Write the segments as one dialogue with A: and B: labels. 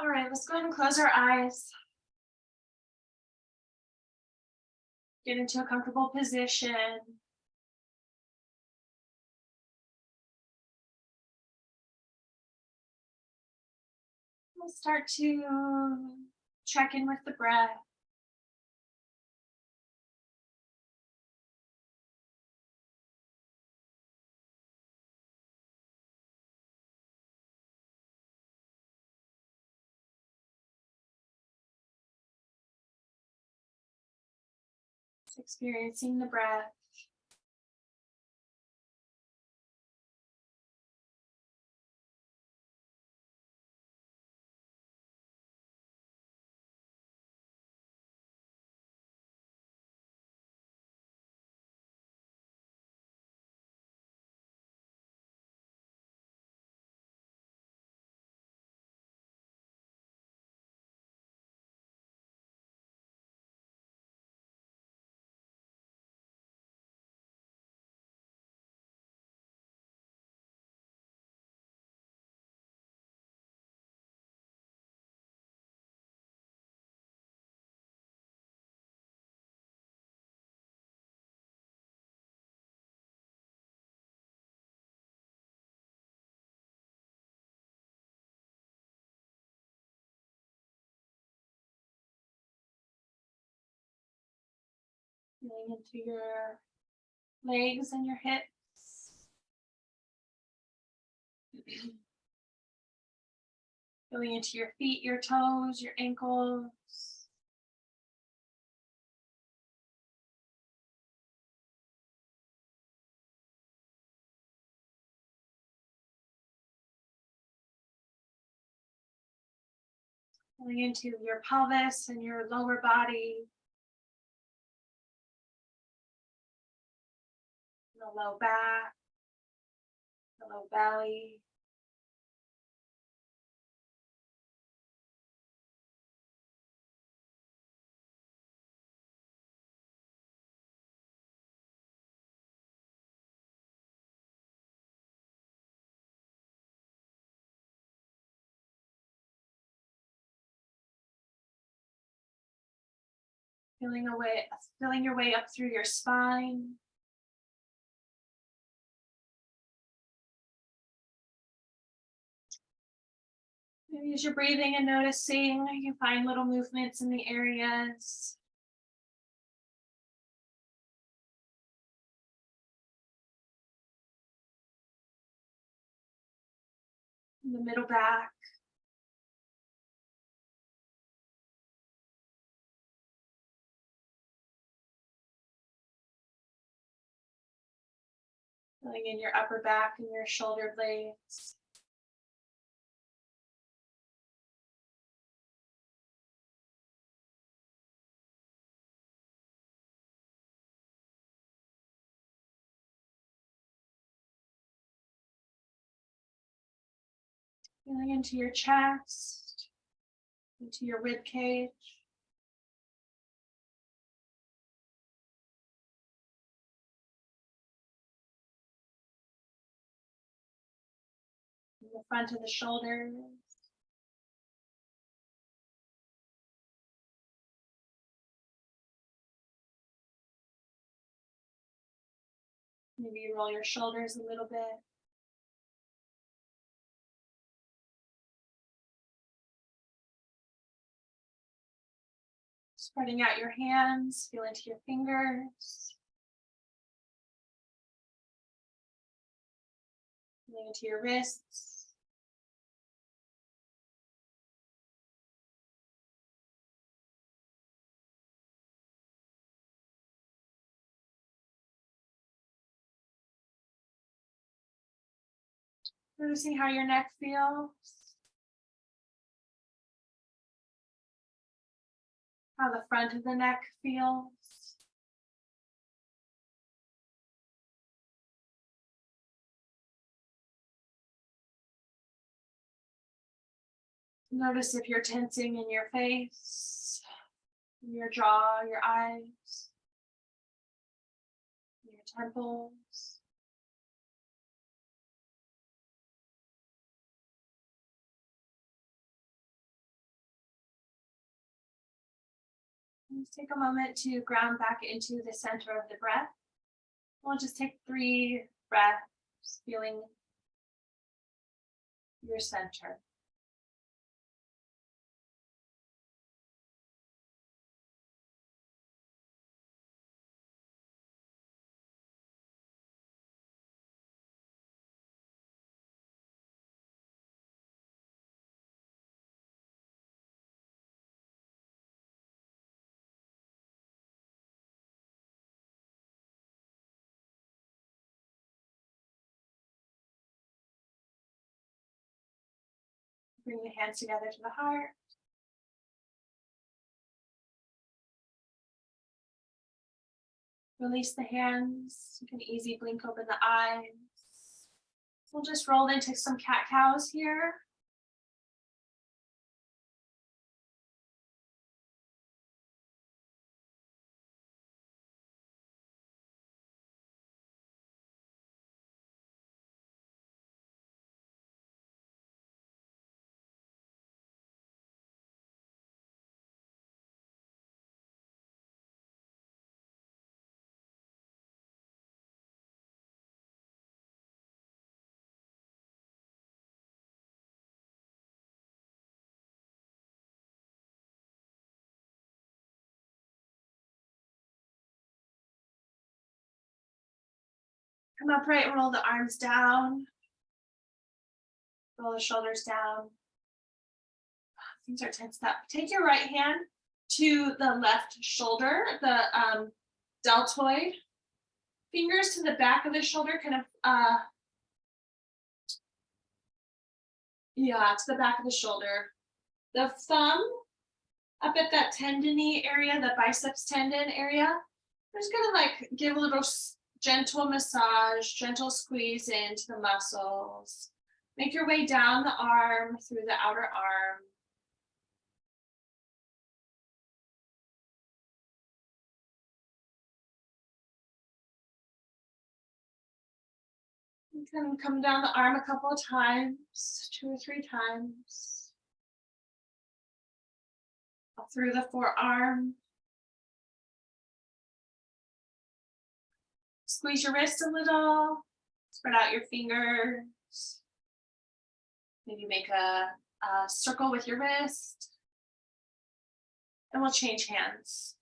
A: All right, let's go ahead and close our eyes. Get into a comfortable position. We'll start to check in with the breath. Just experiencing the breath. Feeling into your legs and your hips. Feeling into your feet, your toes, your ankles. Feeling into your pelvis and your lower body. The low back, the low belly. Feeling your way up through your spine. Use your breathing and noticing you find little movements in the areas. In the middle back. Feeling in your upper back and your shoulder blades. Feeling into your chest, into your rib cage. In the front of the shoulders. Maybe you roll your shoulders a little bit. Spreading out your hands, feel into your fingers. Feeling into your wrists. Noticing how your neck feels. How the front of the neck feels. Notice if you're tensing in your face, your jaw, your eyes, your temples. Let's take a moment to ground back into the center of the breath. We'll just take 3 breaths, feeling your center. Bring the hands together to the heart. Release the hands. You can easily blink open the eyes. We'll just roll into some cat-cows here. Come upright and roll the arms down. Roll the shoulders down. Things are tensed up. Take your right hand to the left shoulder, the deltoid. Fingers to the back of the shoulder, kind of, to the back of the shoulder. The thumb up at that tendony area, the biceps tendon area. I'm just gonna like give a little gentle massage, gentle squeeze into the muscles. Make your way down the arm, through the outer arm. You can come down the arm a couple of times, 2 or 3 times. Through the forearm. Squeeze your wrist a little, spread out your fingers. Maybe make a circle with your wrist. And we'll change hands.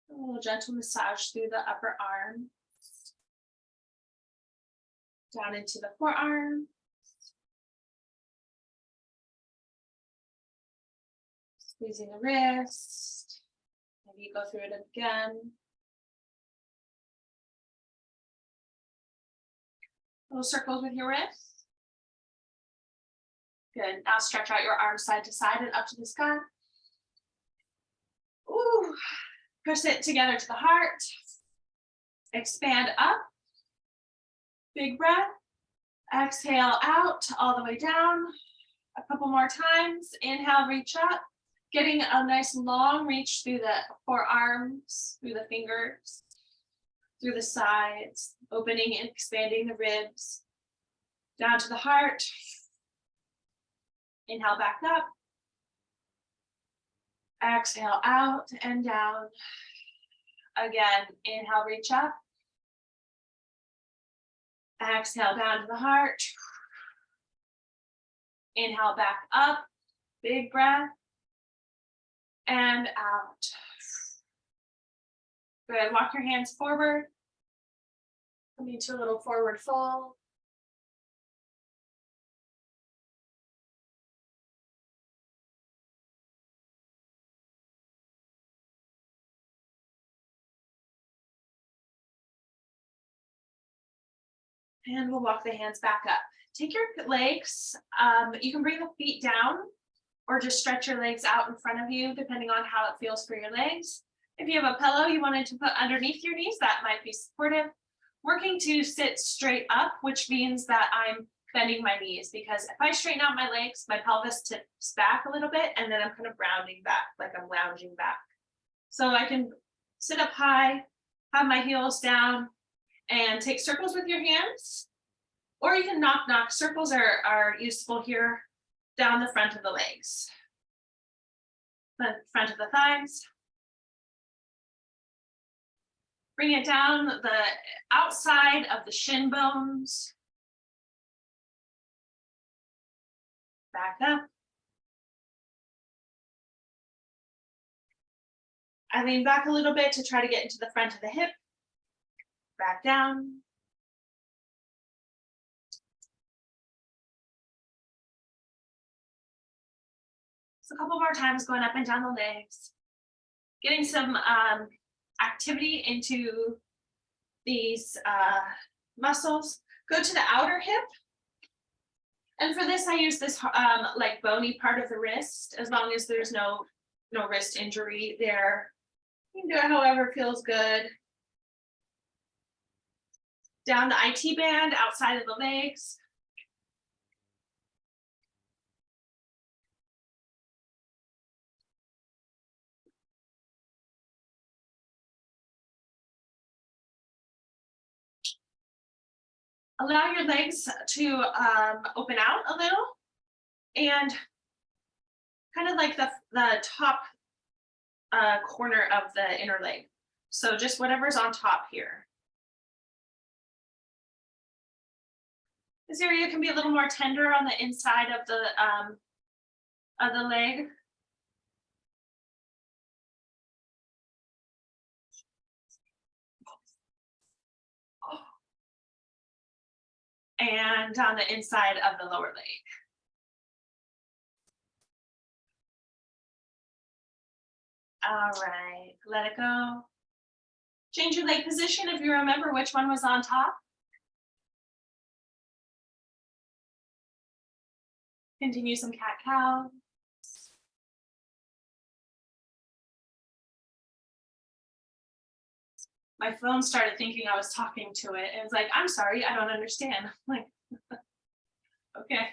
A: A little gentle massage through the upper arm. Down into the forearm. Squeezing the wrist. Maybe you go through it again. Little circles with your wrist. Good. Now stretch out your arms side to side and up to the sky. Ooh. Push it together to the heart. Expand up. Big breath. Exhale out all the way down. A couple more times. Inhale, reach up. Getting a nice long reach through the forearms, through the fingers, through the sides, opening and expanding the ribs. Down to the heart. Inhale back up. Exhale out and down. Again, inhale, reach up. Exhale down to the heart. Inhale back up. Big breath. And out. Good. Walk your hands forward. Come into a little forward fold. And we'll walk the hands back up. Take your legs, you can bring the feet down or just stretch your legs out in front of you, depending on how it feels for your legs. If you have a pillow you wanted to put underneath your knees, that might be supportive. Working to sit straight up, which means that I'm bending my knees, because if I straighten out my legs, my pelvis tips back a little bit, and then I'm kind of rounding back, like I'm lounging back. So I can sit up high, have my heels down and take circles with your hands, or you can knock. Circles are useful here down the front of the legs, the front of the thighs. Bring it down the outside of the shin bones. Back up. I lean back a little bit to try to get into the front of the hip. Back down. So a couple more times going up and down the legs. Getting some activity into these muscles. Go to the outer hip. And for this, I use this like bony part of the wrist, as long as there's no wrist injury there. You can do it however feels good. Down the IT band, outside of the legs. Allow your legs to open out a little, and kind of like the top corner of the inner leg. So just whatever's on top here. This area can be a little more tender on the inside of the leg. And on the inside of the lower leg. All right, let it go. Change your leg position if you remember which one was on top. Continue some cat-cow. My phone started thinking I was talking to it. It was like, I'm sorry, I don't understand. I'm like, okay.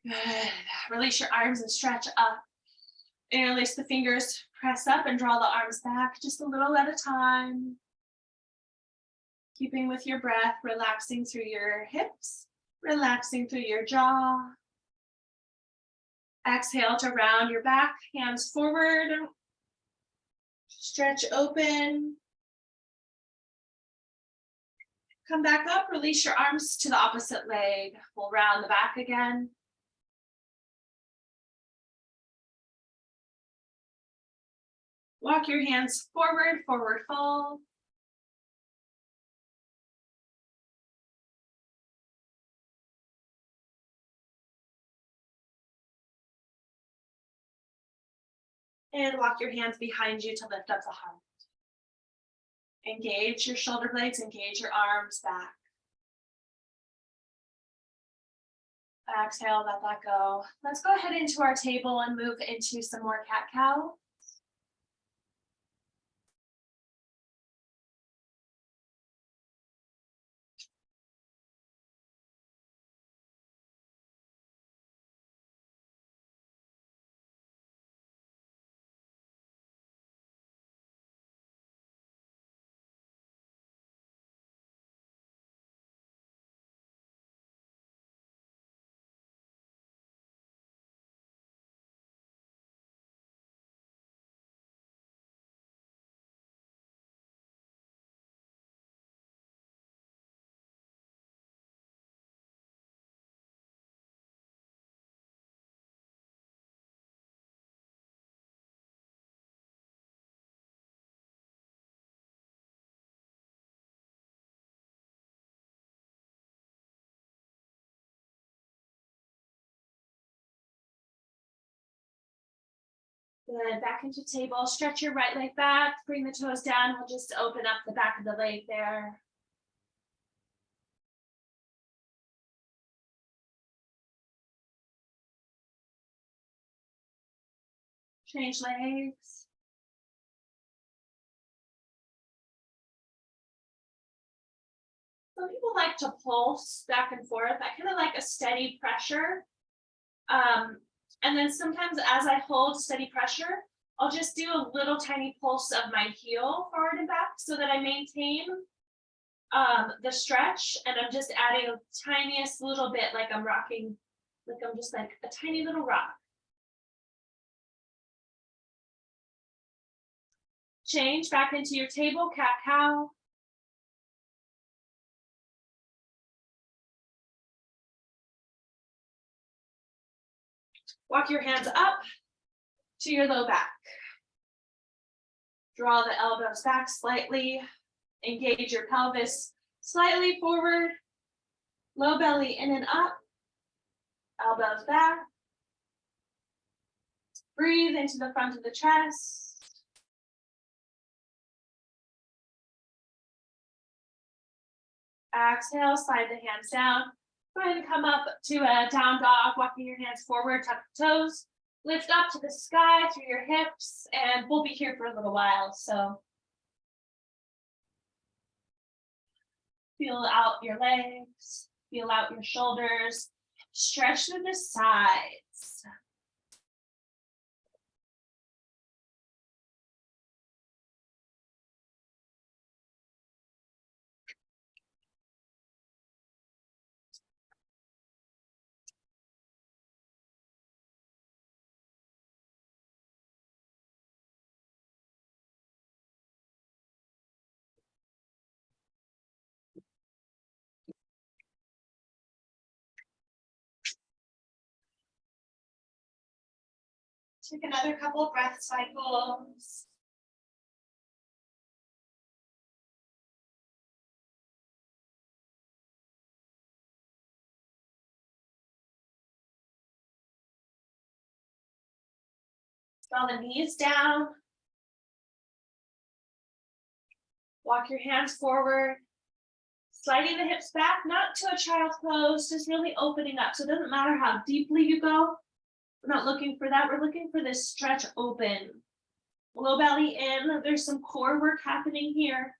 A: Good. Release your arms and stretch up. Interlace the fingers, press up and draw the arms back just a little at a time. Keeping with your breath, relaxing through your hips, relaxing through your jaw. Exhale to round your back, hands forward. Stretch open. Come back up, release your arms to the opposite leg. We'll round the back again. Walk your hands forward, forward fold. And walk your hands behind you to lift up the heart. Engage your shoulder blades, engage your arms back. Exhale, let that go. Let's go ahead into our table and move into some more cat-cow. Good, back into table, stretch your right leg back, bring the toes down, we'll just open up the back of the leg there. Change legs. Some people like to pulse back and forth. I kind of like a steady pressure. And then sometimes as I hold steady pressure, I'll just do a little tiny pulse of my heel forward and back so that I maintain the stretch, and I'm just adding a tiniest little bit, like I'm rocking, like I'm just like a tiny little rock. Change back into your table, cat-cow. Walk your hands up to your low back. Draw the elbows back slightly. Engage your pelvis slightly forward. Low belly in and up. Elbows back. Breathe into the front of the chest. Exhale, slide the hands down. Go ahead and come up to a down dog, walking your hands forward, tuck the toes. Lift up to the sky through your hips, and we'll be here for a little while, so feel out your legs, feel out your shoulders, stretch through the sides. Take another couple of breath cycles. Draw the knees down. Walk your hands forward. Sliding the hips back, not to a child's pose, just really opening up. So it doesn't matter how deeply you go. We're not looking for that. We're looking for this stretch open. Low belly in. There's some core work happening here.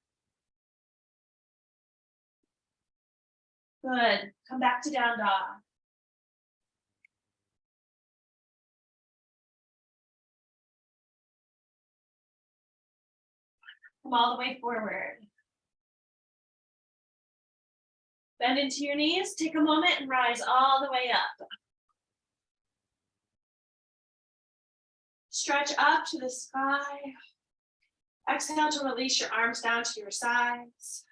A: Good. Come back to down dog. Come all the way forward. Bend into your knees. Take a moment and rise all the way up. Stretch up to the sky. Exhale to release your arms down to your sides.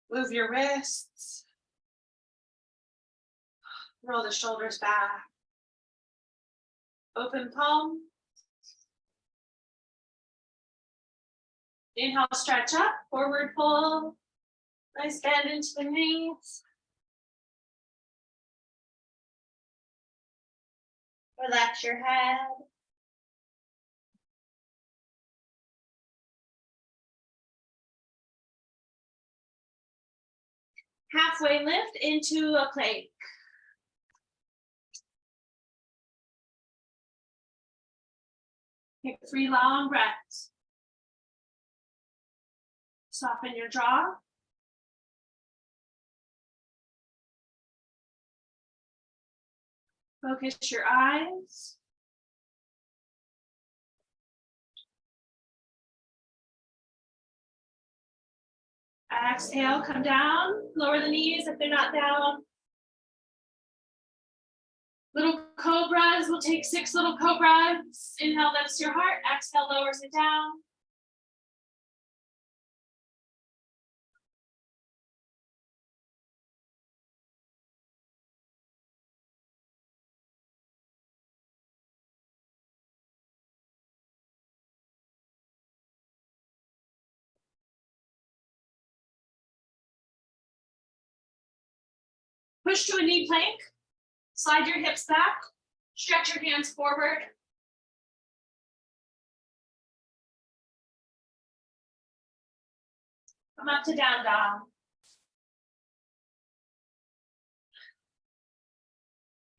A: Move your wrists. Roll the shoulders back. Open palm. Inhale, stretch up, forward fold. Nice bend into the knees. Relax your head. Halfway lift into a plank. Take 3 long breaths. Soften your jaw. Focus your eyes. Exhale, come down. Lower the knees if they're not down. Little cobras. We'll take 6 little cobras. Inhale lifts your heart. Exhale lowers it down. Push to a knee plank. Slide your hips back. Stretch your hands forward. Come up to down dog.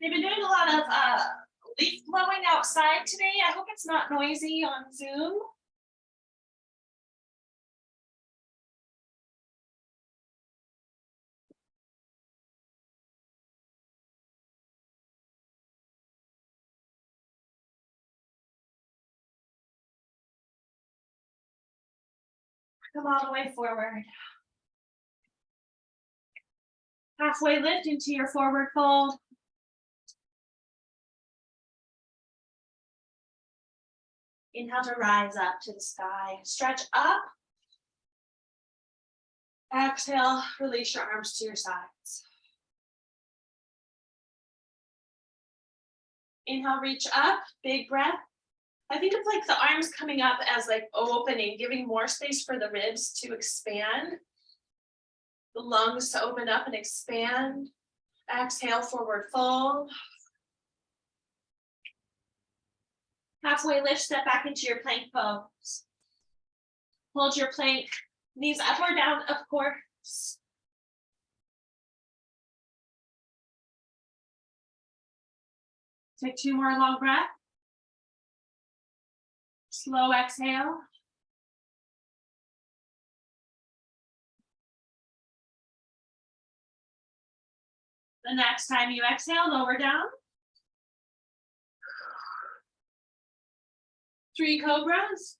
A: They've been doing a lot of leaf blowing outside today. I hope it's not noisy on Zoom. Come all the way forward. Halfway lift into your forward fold. Inhale to rise up to the sky. Stretch up. Exhale, release your arms to your sides. Inhale, reach up, big breath. I think it's like the arms coming up as like opening, giving more space for the ribs to expand. The lungs to open up and expand. Exhale, forward fold. Halfway lift, step back into your plank pose. Hold your plank, knees up or down, of course. Take 2 more long breaths. Slow exhale. The next time you exhale, lower down. 3 cobras.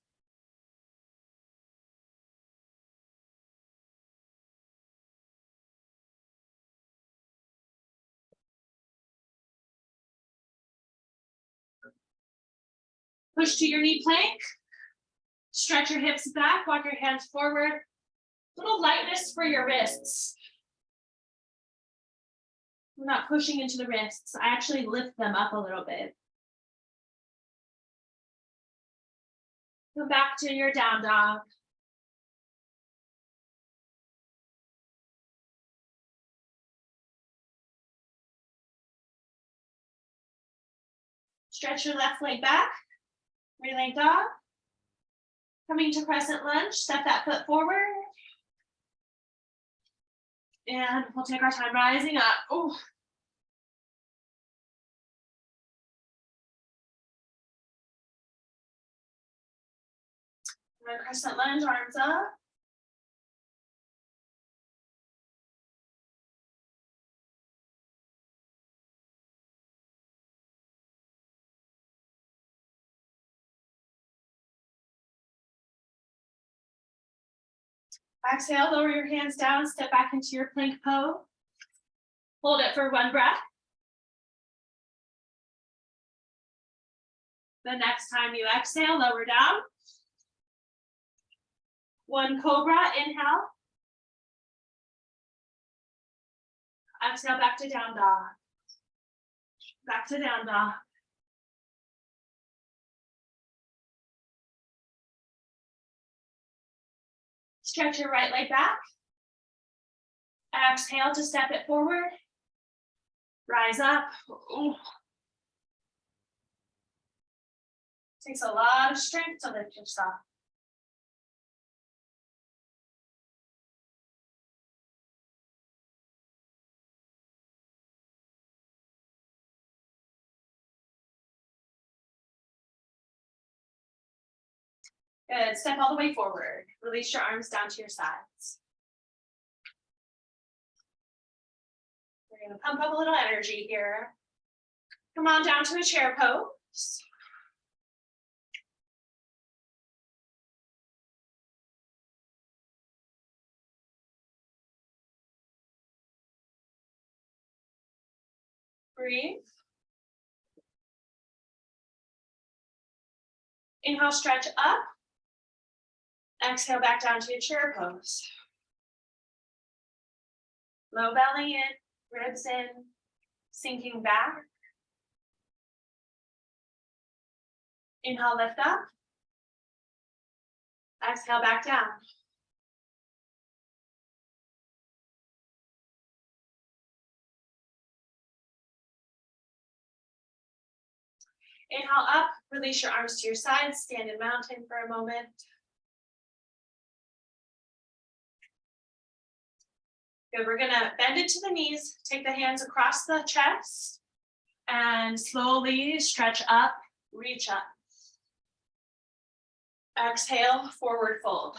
A: Push to your knee plank. Stretch your hips back, walk your hands forward. Little lightness for your wrists. We're not pushing into the wrists. I actually lift them up a little bit. Come back to your down dog. Stretch your left leg back. Relaying dog. Coming to crescent lunge, step that foot forward. And we'll take our time rising up. Oh. Crescent lunge, arms up. Exhale, lower your hands down, step back into your plank pose. Hold it for 1 breath. The next time you exhale, lower down. 1 cobra, inhale. Exhale, back to down dog. Back to down dog. Stretch your right leg back. Exhale to step it forward. Rise up. Ooh. Takes a lot of strength to lift yourself. Good, step all the way forward. Release your arms down to your sides. We're gonna pump up a little energy here. Come on down to a chair pose. Breathe. Inhale, stretch up. Exhale, back down to your chair pose. Low belly in, ribs in, sinking back. Inhale, lift up. Exhale, back down. Inhale up, release your arms to your sides, stand in mountain for a moment. Good, we're gonna bend it to the knees, take the hands across the chest, and slowly stretch up, reach up. Exhale, forward fold.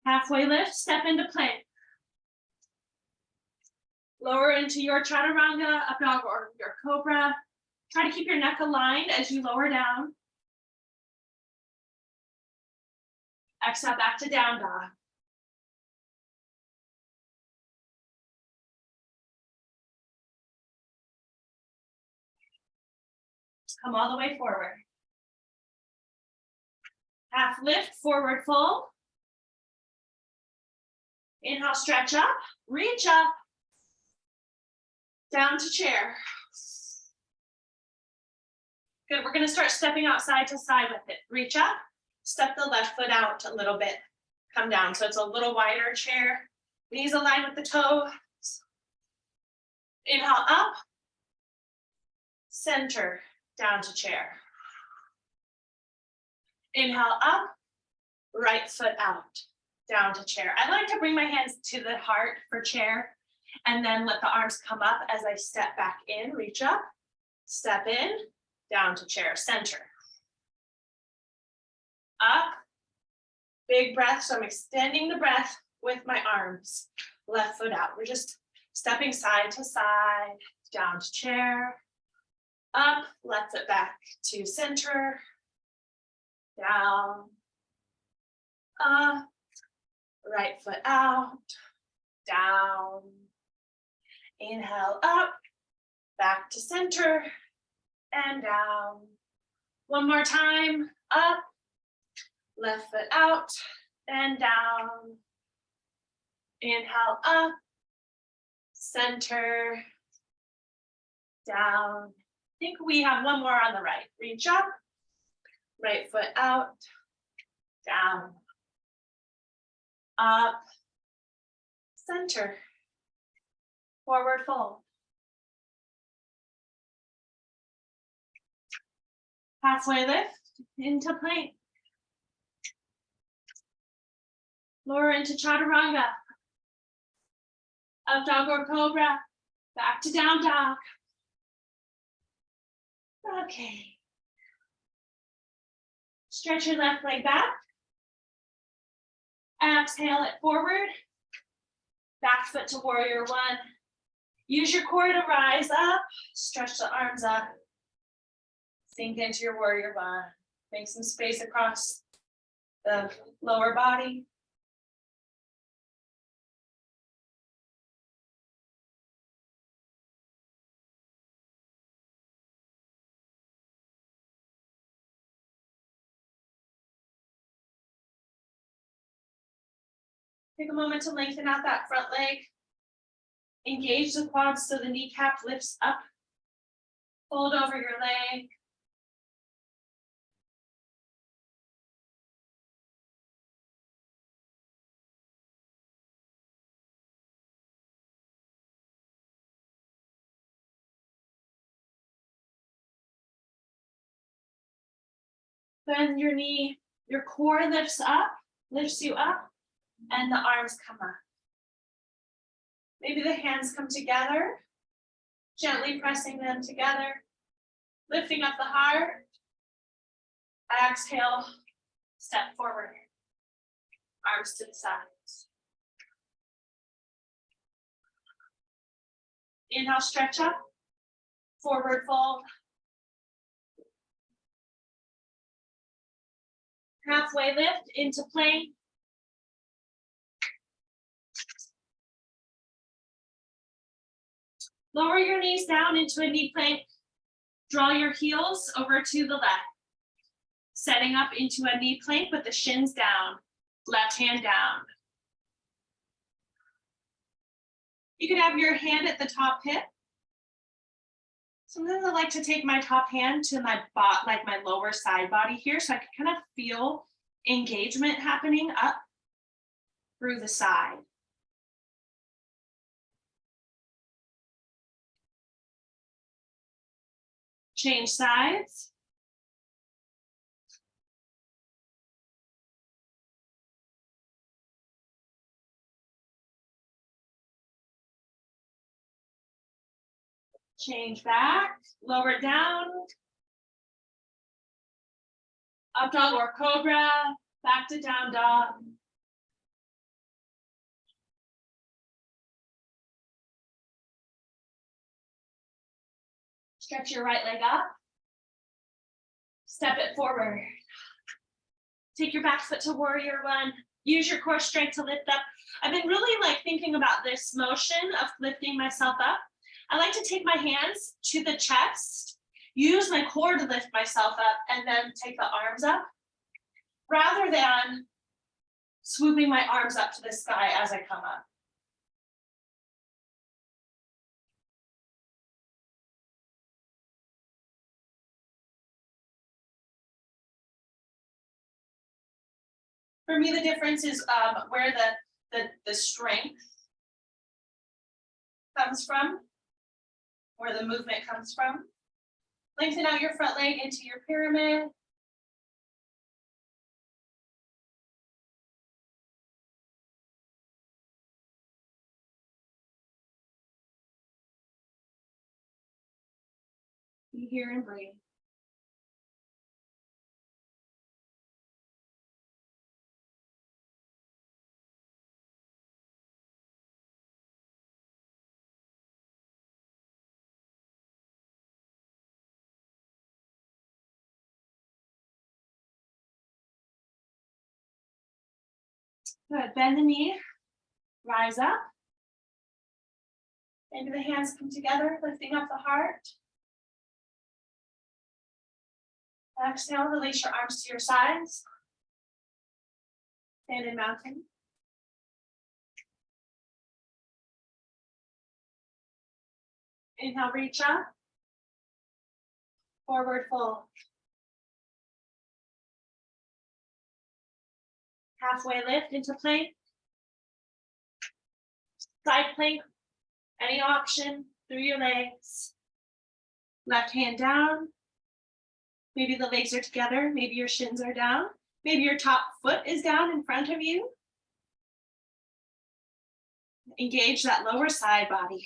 A: Halfway lift, step into plank. Lower into your chaturanga, up dog, or your cobra. Try to keep your neck aligned as you lower down. Exhale back to down dog. Come all the way forward. Half lift, forward fold. Inhale, stretch up, reach up, down to chair. Good, we're gonna start stepping out side to side with it. Reach up, step the left foot out a little bit, come down. So it's a little wider chair. Knees align with the toes. Inhale up, center, down to chair. Inhale up, right foot out, down to chair. I like to bring my hands to the heart for chair and then let the arms come up as I step back in, reach up, step in, down to chair, center. Up, big breath, so I'm extending the breath with my arms, left foot out. We're just stepping side to side, down to chair, up, left foot back to center, down, up, right foot out, down, inhale up, back to center, and down. One more time, up, left foot out, and down. Inhale up, center, down. I think we have one more on the right. Reach up, right foot out, down, up, center, forward fold. Halfway lift into plank. Lower into chaturanga. Up dog or cobra. Back to down dog. Okay. Stretch your left leg back. Exhale it forward. Back foot to warrior one. Use your core to rise up. Stretch the arms up. Sink into your warrior one. Make some space across the lower body. Take a moment to lengthen out that front leg. Engage the quads so the kneecap lifts up. Fold over your leg. Bend your knee, your core lifts you up, and the arms come up. Maybe the hands come together, gently pressing them together, lifting up the heart. Exhale, step forward, arms to the sides. Inhale, stretch up, forward fold. Halfway lift into plank. Lower your knees down into a knee plank. Draw your heels over to the left. Setting up into a knee plank with the shins down, left hand down. You can have your hand at the top hip. Sometimes I like to take my top hand to my like my lower side body here, so I can kind of feel engagement happening up through the side. Change sides. Change back, lower down. Up dog or cobra, back to down dog. Stretch your right leg up. Step it forward. Take your back foot to warrior one. Use your core strength to lift up. I've been really like thinking about this motion of lifting myself up. I like to take my hands to the chest, use my core to lift myself up, and then take the arms up, rather than swooping my arms up to the sky as I come up. For me, the difference is where the strength comes from, where the movement comes from. Lengthen out your front leg into your pyramid. Be here and breathe. Good, bend the knee, rise up. Maybe the hands come together, lifting up the heart. Exhale, release your arms to your sides. Stand in mountain. Inhale, reach up. Forward fold. Halfway lift into plank. Side plank, any option through your legs. Left hand down. Maybe the legs are together, maybe your shins are down, maybe your top foot is down in front of you. Engage that lower side body.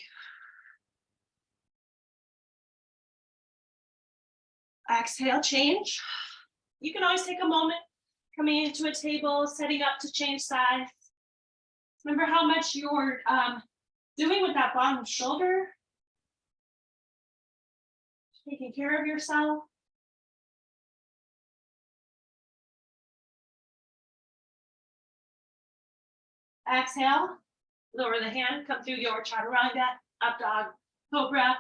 A: Exhale, change. You can always take a moment coming into a table, setting up to change sides. Remember how much you're doing with that bottom shoulder. Taking care of yourself. Exhale, lower the hand, come through your chaturanga, up dog, cobra.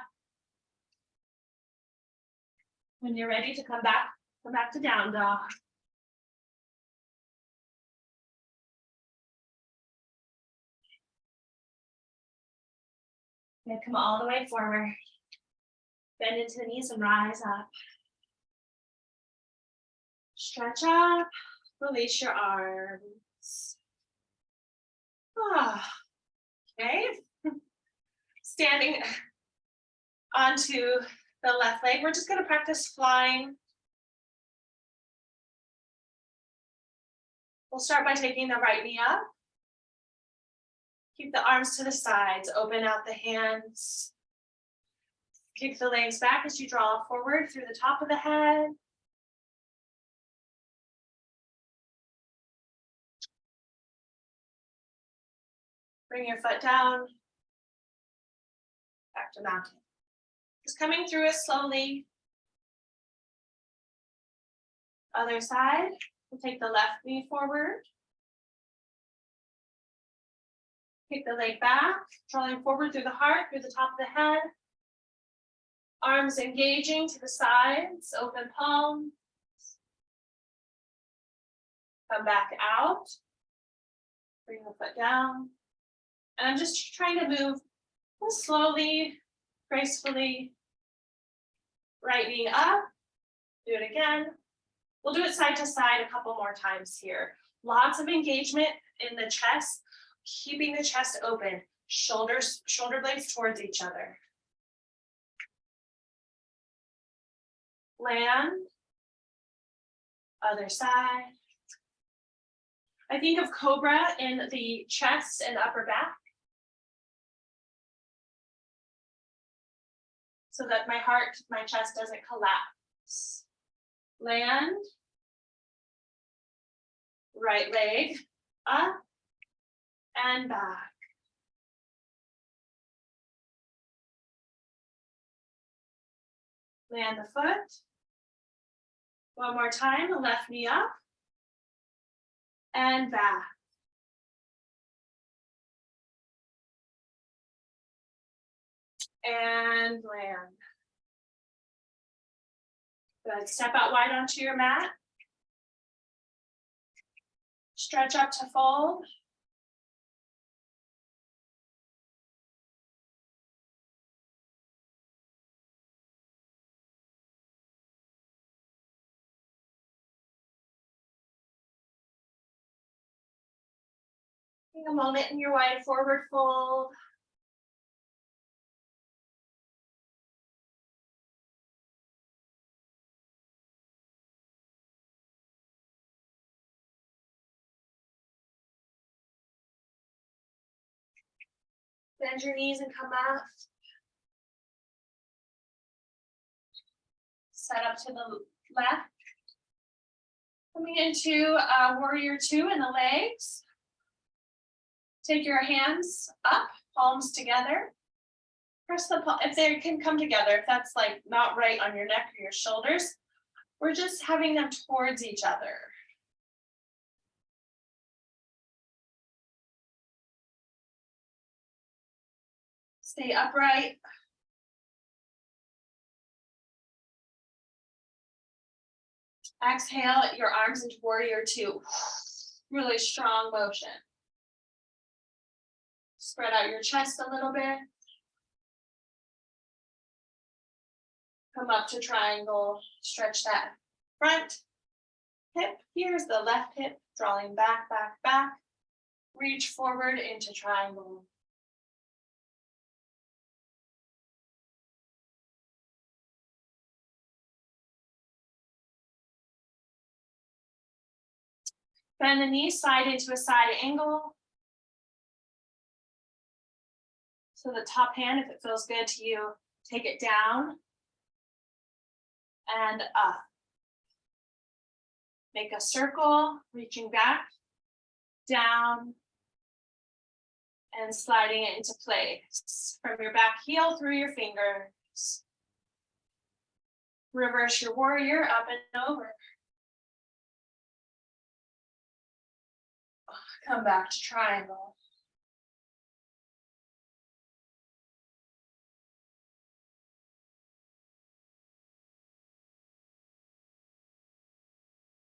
A: When you're ready to come back to down dog. And come all the way forward. Bend into the knees and rise up. Stretch up, release your arms. Okay. Standing onto the left leg. We're just going to practice flying. We'll start by taking the right knee up. Keep the arms to the sides, open out the hands. Kick the legs back as you draw forward through the top of the head. Bring your foot down. Back to mountain. Just coming through it slowly. Other side. We'll take the left knee forward. Kick the leg back, drawing forward through the heart, through the top of the head. Arms engaging to the sides, open palm. Come back out. Bring the foot down. And I'm just trying to move slowly, gracefully. Right knee up. Do it again. We'll do it side to side a couple more times here. Lots of engagement in the chest, keeping the chest open, shoulder blades towards each other. Land. Other side. I think of cobra in the chest and upper back. So that my chest doesn't collapse. Land. Right leg up and back. Land the foot. One more time, the left knee up. and back. And land. Good, step out wide onto your mat. Stretch up to fold. Take a moment in your wide forward fold. Bend your knees and come up. Set up to the left. Coming into warrior two in the legs. Take your hands up, palms together. Press the palm, if they can come together, if that's like not right on your neck or your shoulders, we're just having them towards each other. Stay upright. Exhale your arms into warrior two. Really strong motion. Spread out your chest a little bit. Come up to triangle, stretch that front hip. Here's the left hip, drawing back, back, back. Reach forward into triangle. Bend the knees, side into a side angle. So the top hand, if it feels good to you, take it down and up. Make a circle, reaching back, down, and sliding it into place. From your back heel through your fingers. Reverse your warrior up and over. Come back to triangle.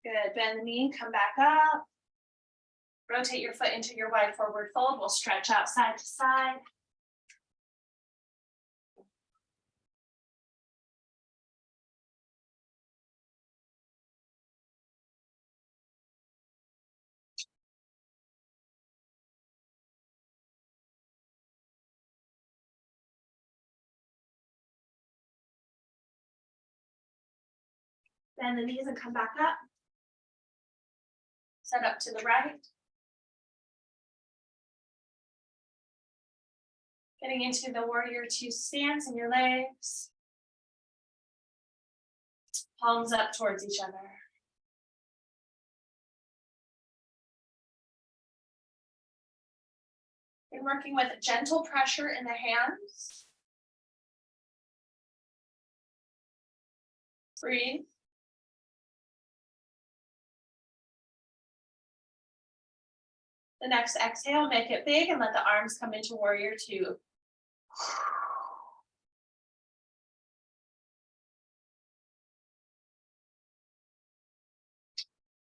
A: Good, bend the knee, come back up. Rotate your foot into your wide forward fold. We'll stretch out side to side. Bend the knees and come back up. Set up to the right. Getting into the warrior two stance in your legs. Palms up towards each other. You're working with gentle pressure in the hands. Breathe. The next exhale, make it big and let the arms come into warrior two.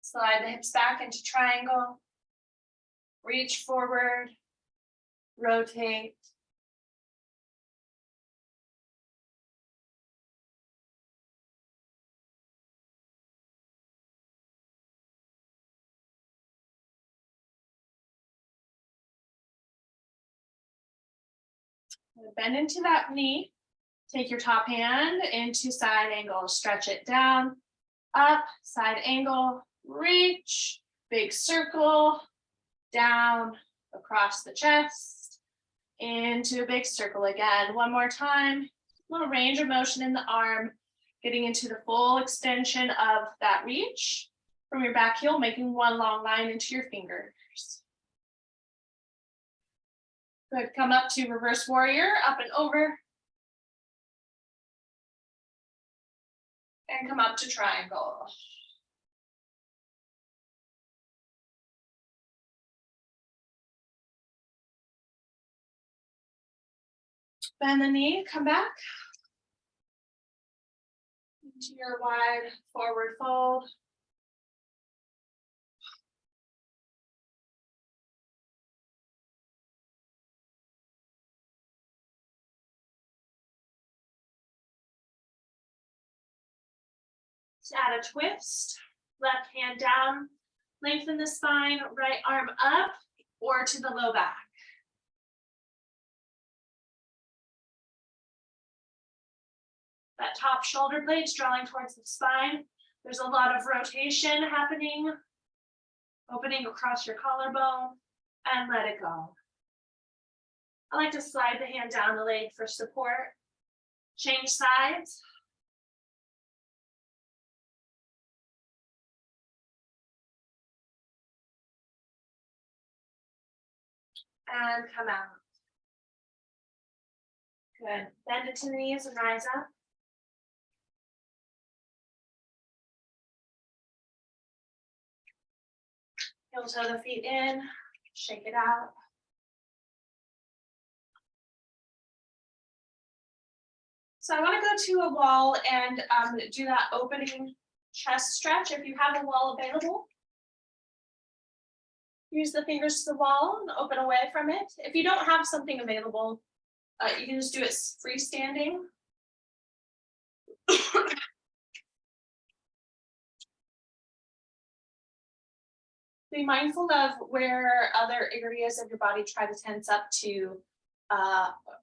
A: Slide the hips back into triangle. Reach forward. Rotate. Bend into that knee. Take your top hand into side angle. Stretch it down, up, side angle, reach, big circle, down, across the chest, into a big circle again. One more time. Little range of motion in the arm, getting into the full extension of that reach from your back heel, making one long line into your fingers. Good, come up to reverse warrior, up and over. And come up to triangle. Bend the knee, come back. Into your wide forward fold. Let's add a twist. Left hand down, lengthen the spine, right arm up or to the low back. That top shoulder blade's drawing towards the spine. There's a lot of rotation happening, opening across your collarbone, and let it go. I like to slide the hand down the leg for support. Change sides. And come out. Good. Bend it to the knees and rise up. Heel toe the feet in, shake it out. So I want to go to a wall and do that opening chest stretch. If you have a wall available, use the fingers to the wall and open away from it. If you don't have something available, you can just do it freestanding. Be mindful of where other areas of your body try to tense up to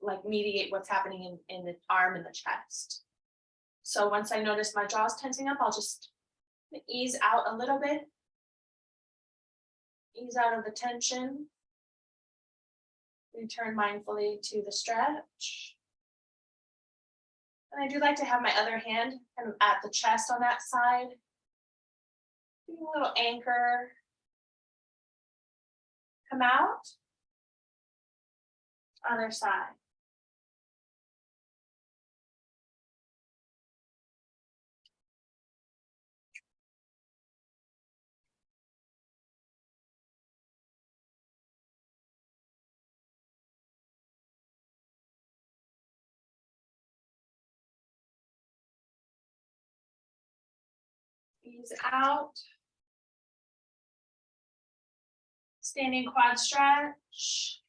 A: like mediate what's happening in the arm and the chest. So once I notice my jaw's tensing up, I'll just ease out a little bit. Ease out of the tension. Return mindfully to the stretch. And I do like to have my other hand kind of at the chest on that side. Doing a little anchor. Come out. Other side. Ease out. Standing quad stretch.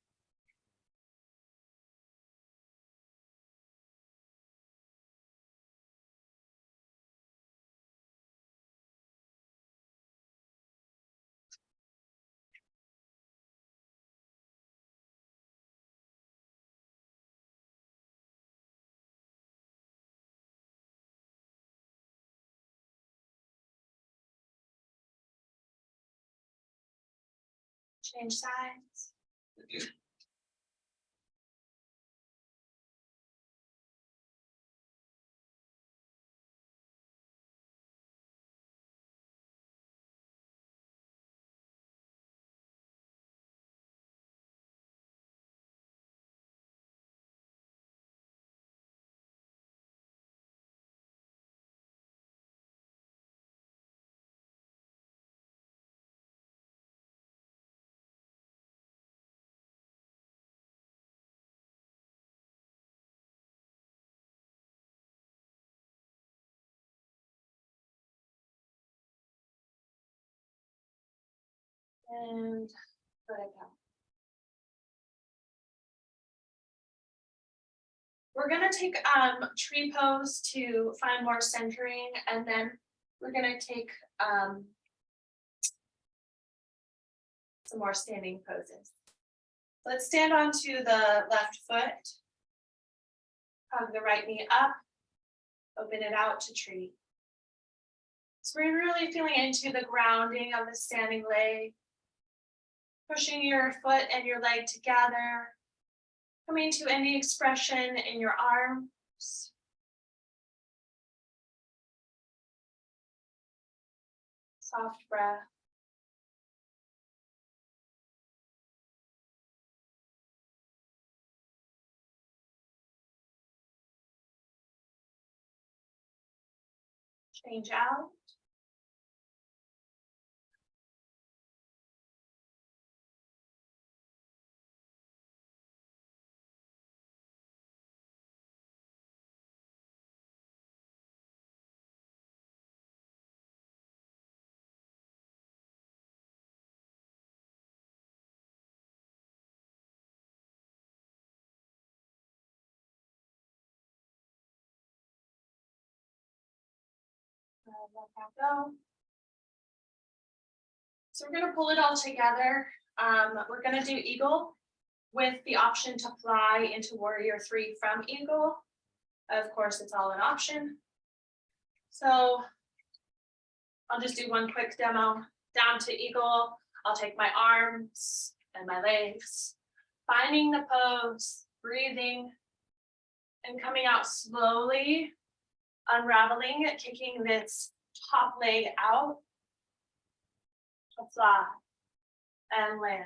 A: Change sides. And let it go. We're gonna take tree pose to find more centering, and then we're gonna take some more standing poses. Let's stand onto the left foot. Hug the right knee up. Open it out to tree. So we're really feeling into the grounding of the standing leg. Pushing your foot and your leg together. Coming to any expression in your arms. Soft breath. Change out. let that go. So we're gonna pull it all together. We're gonna do eagle with the option to fly into warrior 3 from eagle. Of course, it's all an option. So I'll just do one quick demo. Down to eagle, I'll take my arms and my legs, finding the pose, breathing, and coming out slowly, unraveling, kicking this top leg out, to fly and land.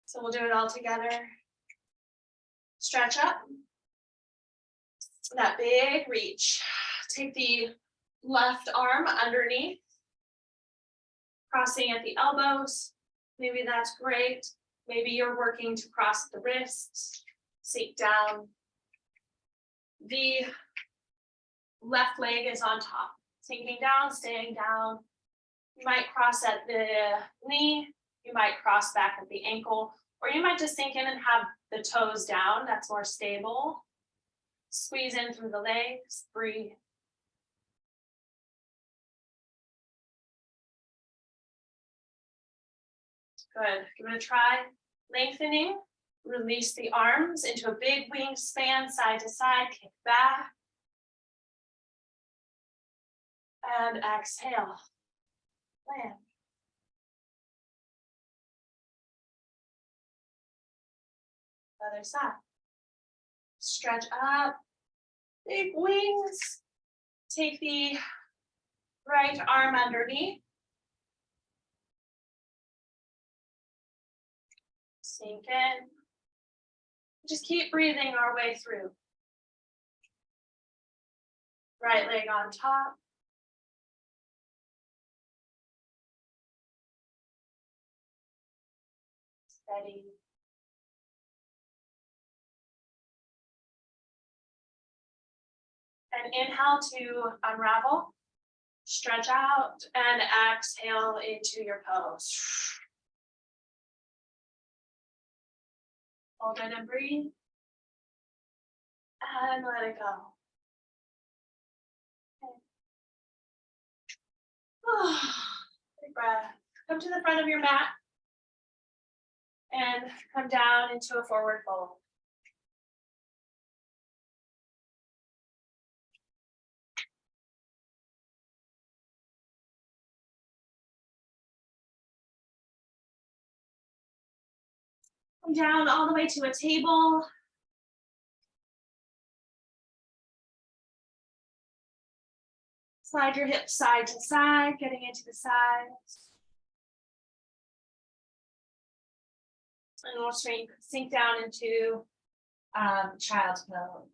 A: So we'll do it all together. Stretch up, that big reach. Take the left arm underneath, crossing at the elbows. Maybe that's great. Maybe you're working to cross the wrists, sink down. The left leg is on top, sinking down, staying down. You might cross at the knee, you might cross back at the ankle, or you might just sink in and have the toes down. That's more stable. Squeeze in through the legs, breathe. Good, give it a try. Lengthening, release the arms into a big wingspan, side to side, kick back. And exhale, land. Other side. Stretch up, big wings. Take the right arm underneath. Sink in. Just keep breathing our way through. Right leg on top. Steady. And inhale to unravel. Stretch out and exhale into your pose. Hold it and breathe. And let it go. Okay. Big breath. Come to the front of your mat and come down into a forward fold. Come down all the way to a table. Slide your hips side to side, getting into the sides. And we'll sink down into child's pose.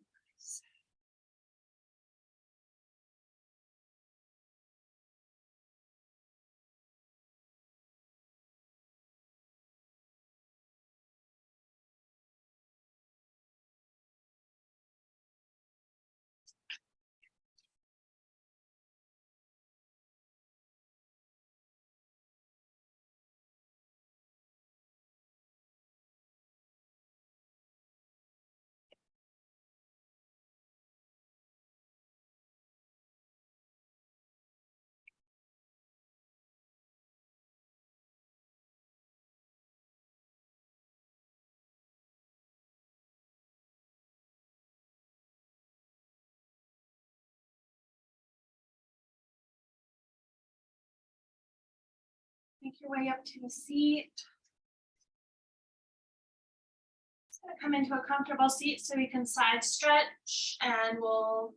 A: Make your way up to a seat. Just gonna come into a comfortable seat so we can side stretch and we'll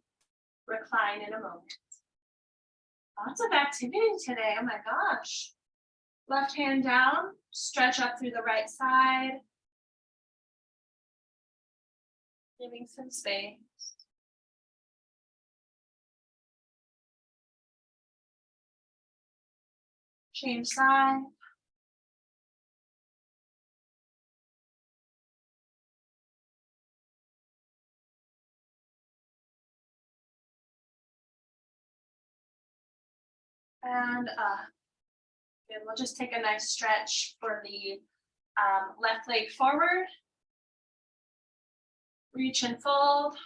A: recline in a moment. Lots of activity today, oh my gosh. Left hand down, stretch up through the right side. Giving some space. Change side. And and we'll just take a nice stretch for the left leg forward. Reach and fold.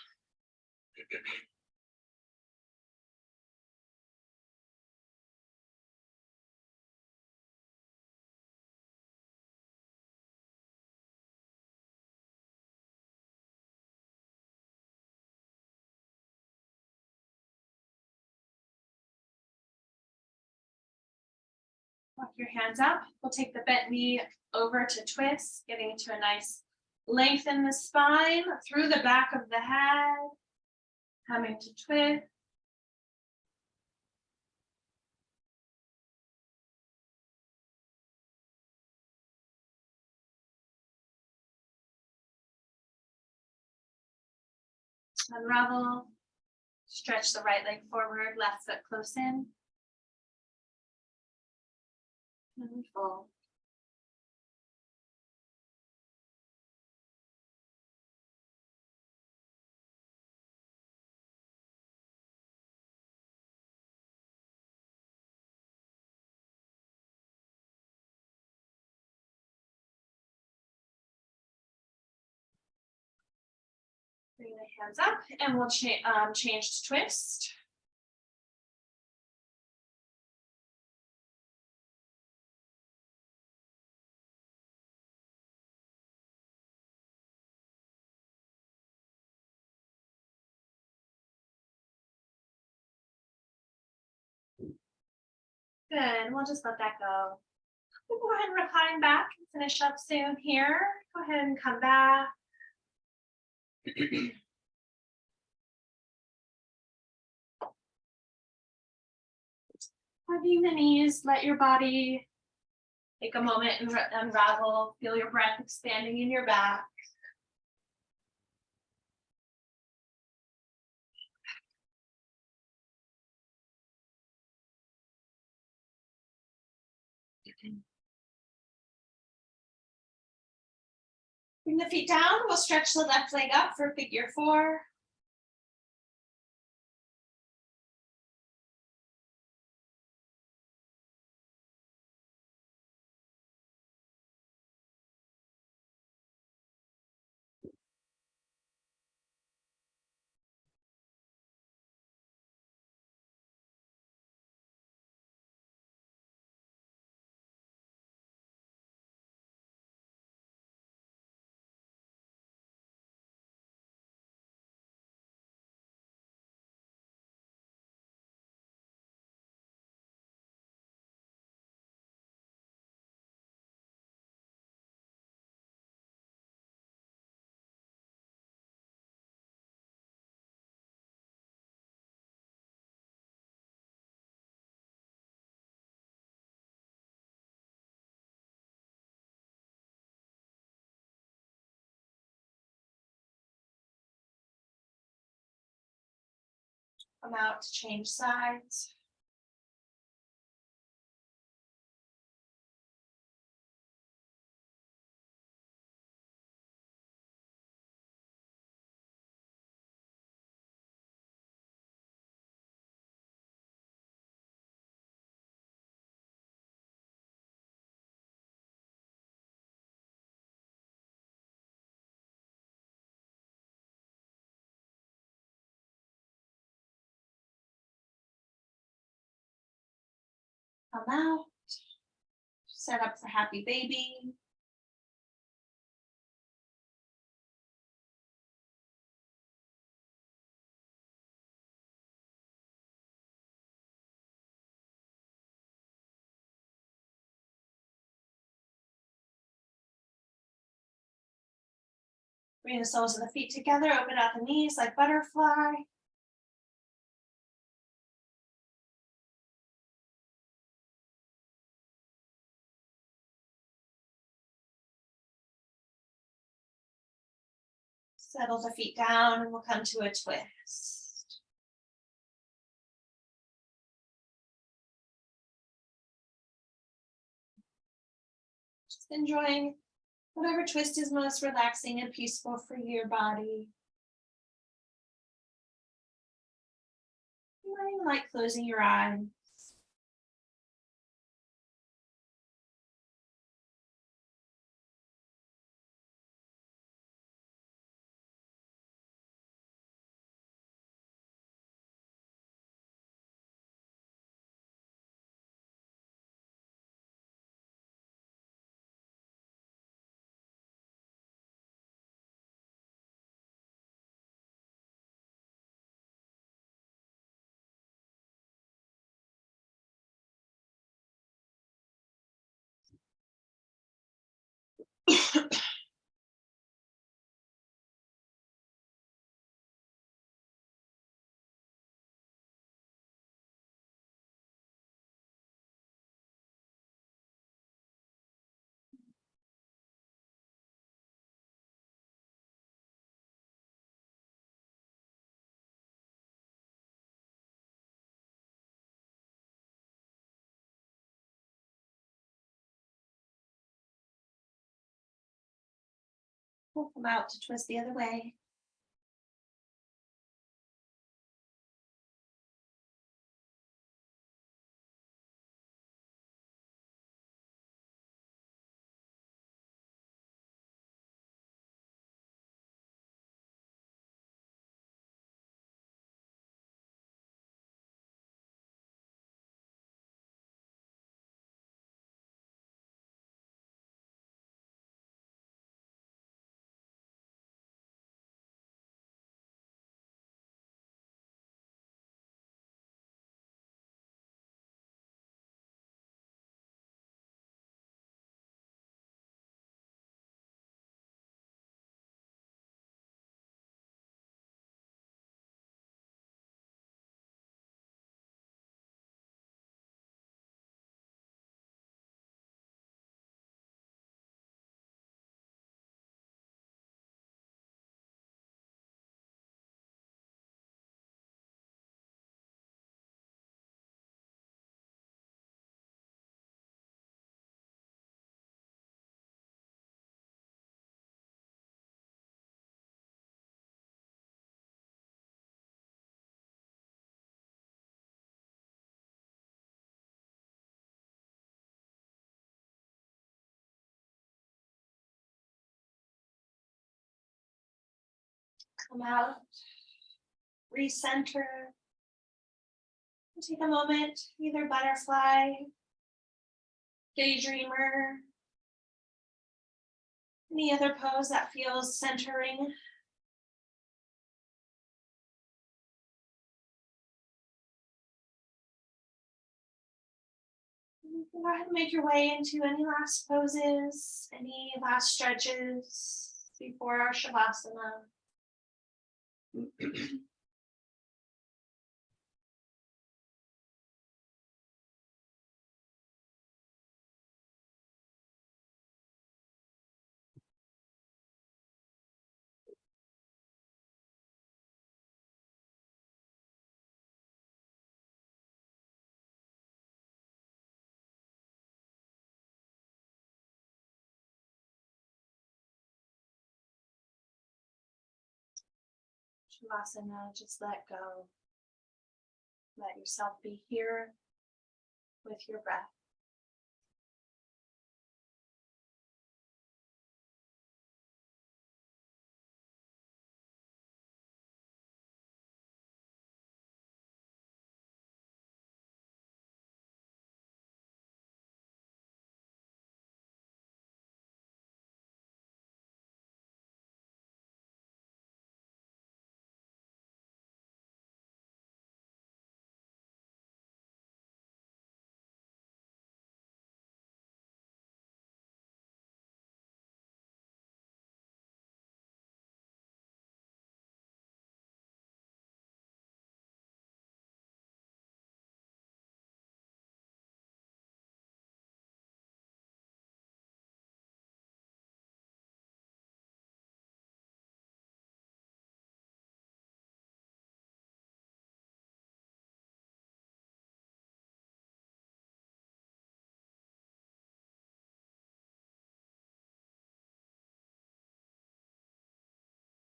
A: Walk your hands up. We'll take the bent knee over to twist, getting to a nice length in the spine through the back of the head. Coming to twist. Unravel. Stretch the right leg forward, left foot close in. And fold. Bring the hands up and we'll change to twist. Good, we'll just let that go. We'll go ahead and recline back and finish up soon here. Go ahead and come back. Hugging the knees, let your body take a moment and unravel. Feel your breath expanding in your back. Bring the feet down. We'll stretch the left leg up for figure 4. Come out to change sides. Come out. Set up for happy baby. Bring the soles of the feet together, open out the knees like butterfly. Settle the feet down and we'll come to a twist. Just enjoying whatever twist is most relaxing and peaceful for your body. You might even like closing your eyes. Pull them out to twist the other way. Come out, recenter. Take a moment, either butterfly, daydreamer, any other pose that feels centering. You can go ahead and make your way into any last poses, any last stretches before our Shavasana. Shavasana, just let go. Let yourself be here with your breath.